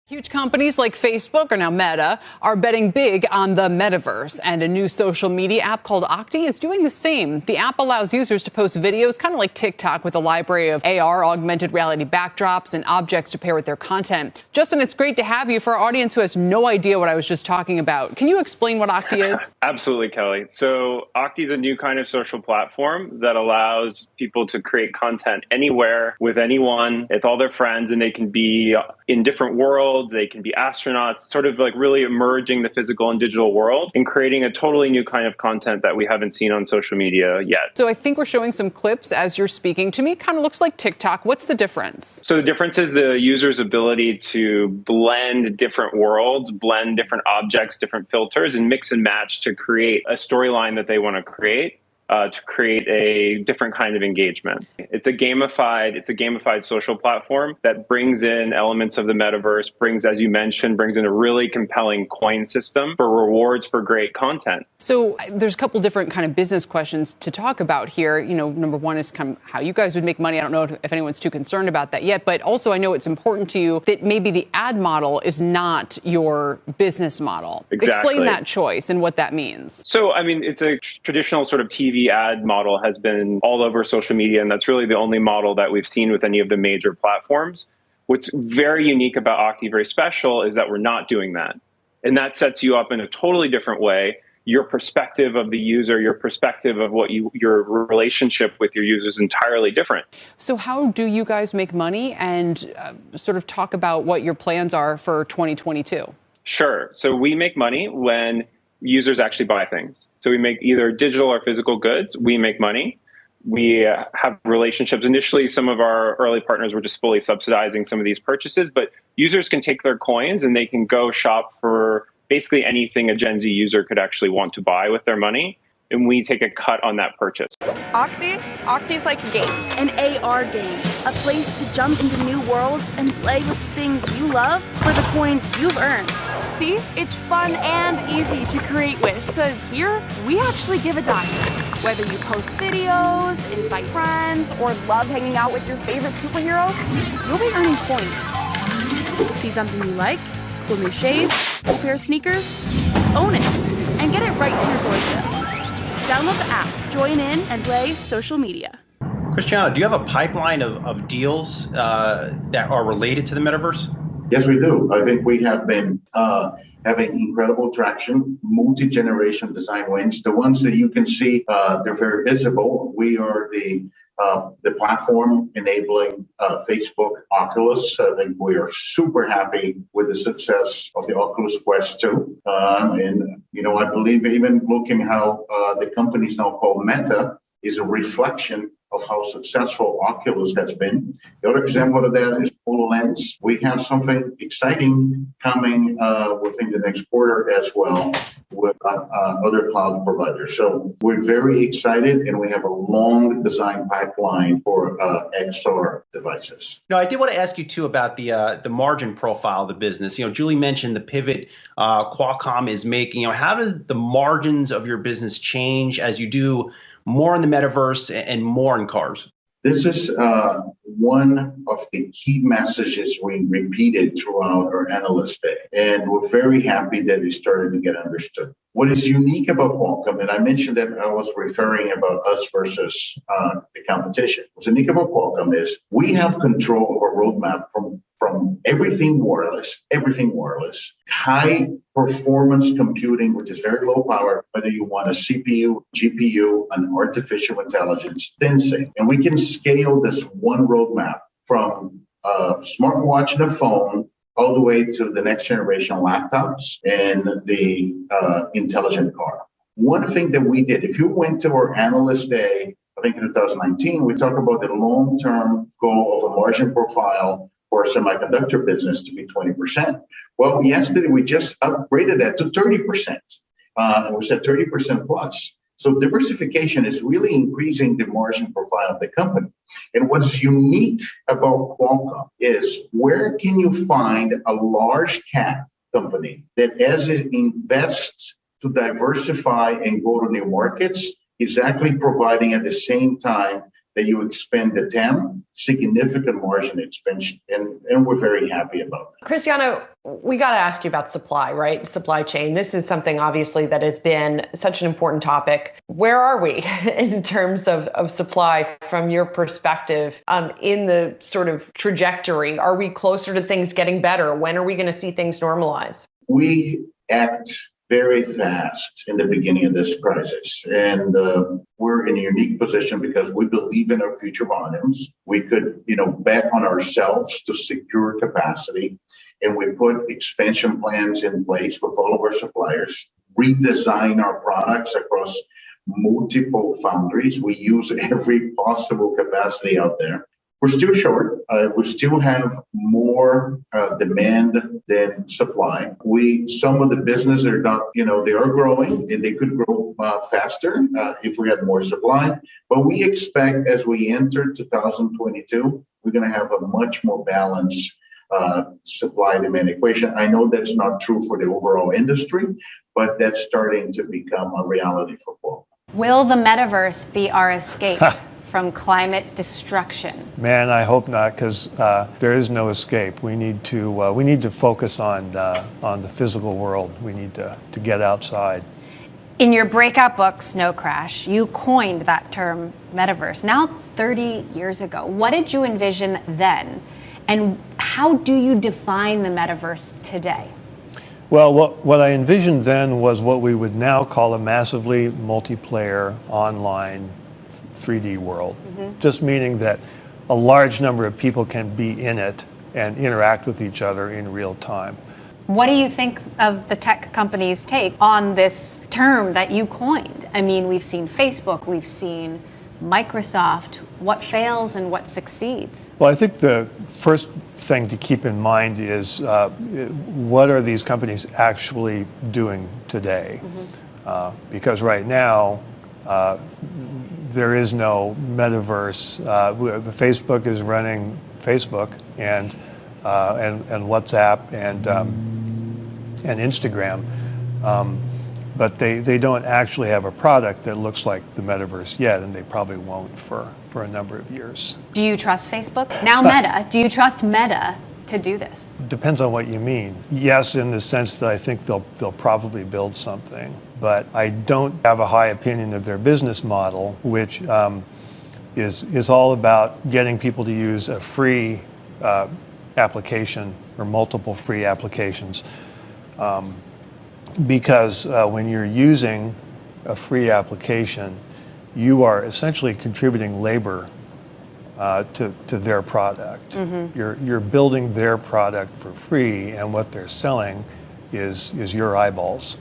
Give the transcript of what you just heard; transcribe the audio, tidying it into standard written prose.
Huge companies like Facebook, or now Meta, are betting big on the Metaverse, and a new social media app called Octi is doing the same. The app allows users to post videos, kind of like TikTok, with a library of AR, augmented reality backdrops, and objects to pair with their content. Justin, it's great to have you. For our audience who has no idea what I was just talking about, can you explain what Octi is? Absolutely, Kelly. So Octi is a new kind of social platform that allows people to create content anywhere with anyone, with all their friends, and they can be in different worlds. They can be astronauts, sort of like really merging the physical and digital world and creating a totally new kind of content that we haven't seen on social media yet. So I think we're showing some clips as you're speaking. To me, it kind of looks like TikTok. What's the difference? So the difference is the user's ability to blend different worlds, blend different objects, different filters, and mix and match to create a storyline that they want to create a different kind of engagement. It's a gamified social platform that brings in elements of the metaverse, as you mentioned, brings in a really compelling coin system for rewards for great content. So there's a couple different kind of business questions to talk about here. You know, number one is kind of how you guys would make money. I don't know if anyone's too concerned about that yet, but also I know it's important to you that maybe the ad model is not your business model. Exactly. Explain that choice and what that means. So, I mean, it's a traditional sort of TV ad model has been all over social media, and that's really the only model that we've seen with any of the major platforms. What's very unique about Octi, very special, is that we're not doing that. And that sets you up in a totally different way. Your perspective of the user, your perspective of your relationship with your user is entirely different. So how do you guys make money, and sort of talk about what your plans are for 2022? Sure. So we make money when users actually buy things. So we make either digital or physical goods. We make money. We have relationships. Initially, some of our early partners were just fully subsidizing some of these purchases, but users can take their coins and they can go shop for basically anything a Gen Z user could actually want to buy with their money. And we take a cut on that purchase. Octi's like a game. An AR game. A place to jump into new worlds and play with things you love for the coins you've earned. See? It's fun and easy to create with, because here, we actually give a dime. Whether you post videos, invite friends, or love hanging out with your favorite superhero, you'll be earning points. See something you like? Cool new shades? Cool pair of sneakers? Own it, and get it right to your doorstep. Download the app, join in, and play social media. Cristiano, do you have a pipeline of deals that are related to the metaverse? Yes, we do. I think we have been having incredible traction, multi-generation design wins. The ones that you can see, they're very visible. We are the platform enabling Facebook Oculus. I think we are super happy with the success of the Oculus Quest 2. And, you know, I believe even looking how the company is now called Meta is a reflection of how successful Oculus has been. The other example of that is HoloLens. We have something exciting coming within the next quarter as well with other cloud providers. So we're very excited, and we have a long design pipeline for XR devices. No, I did want to ask you too about the margin profile of the business. You know, Julie mentioned the pivot Qualcomm is making. You know, how does the margins of your business change as you do more in the metaverse and more in cars? This is one of the key messages we repeated throughout our analyst day, and we're very happy that it started to get understood. What is unique about Qualcomm, and I mentioned that I was referring about us versus the competition. What's unique about Qualcomm is we have control of a roadmap from everything wireless, high performance computing, which is very low power, whether you want a CPU, GPU, an artificial intelligence, sensing. And we can scale this one roadmap from a smartwatch and a phone all the way to the next generation laptops and the intelligent car. One thing that we did, if you went to our analyst day, I think in 2019, we talked about the long-term goal of a margin profile for a semiconductor business to be 20%. Well, yesterday we just upgraded that to 30%. And we said 30% plus. So diversification is really increasing the margin profile of the company. And what's unique about Qualcomm is where can you find a large cap company that as it invests to diversify and go to new markets, is actually providing at the same time that you expand the TAM, significant margin expansion, and we're very happy about that. Cristiano, we got to ask you about supply, right? Supply chain. This is something obviously that has been such an important topic. Where are we in terms of supply from your perspective in the sort of trajectory? Are we closer to things getting better? When are we going to see things normalize? We act very fast in the beginning of this crisis. And we're in a unique position because we believe in our future volumes. We could, bet on ourselves to secure capacity. And we put expansion plans in place with all of our suppliers, redesign our products across multiple foundries. We use every possible capacity out there. We're still short. We still have more demand than supply. Some of the businesses are not, they are growing and they could grow faster if we had more supply. But we expect as we enter 2022, we're going to have a much more balanced supply-demand equation. I know that's not true for the overall industry, but that's starting to become a reality for Qualcomm. Will the metaverse be our escape from climate destruction? Man, I hope not, because there is no escape. We need to focus on the physical world. We need to get outside. In your breakout book, Snow Crash, you coined that term metaverse. Now 30 years ago, what did you envision then? And how do you define the metaverse today? Well, what I envisioned then was what we would now call a massively multiplayer online 3D world, just meaning that a large number of people can be in it and interact with each other in real time. What do you think of the tech companies' take on this term that you coined? I mean, we've seen Facebook, we've seen Microsoft. What fails and what succeeds? Well, I think the first thing to keep in mind is what are these companies actually doing today? Because right now, there is no metaverse. Facebook is running Facebook and WhatsApp and Instagram, but they don't actually have a product that looks like the metaverse yet, and they probably won't for a number of years. Do you trust Facebook? Now Meta. Do you trust Meta to do this? Depends on what you mean. Yes, in the sense that I think they'll probably build something, but I don't have a high opinion of their business model, which is all about getting people to use a free application or multiple free applications. Because when you're using a free application, you are essentially contributing labor to their product. You're building their product for free, and what they're selling is your eyeballs.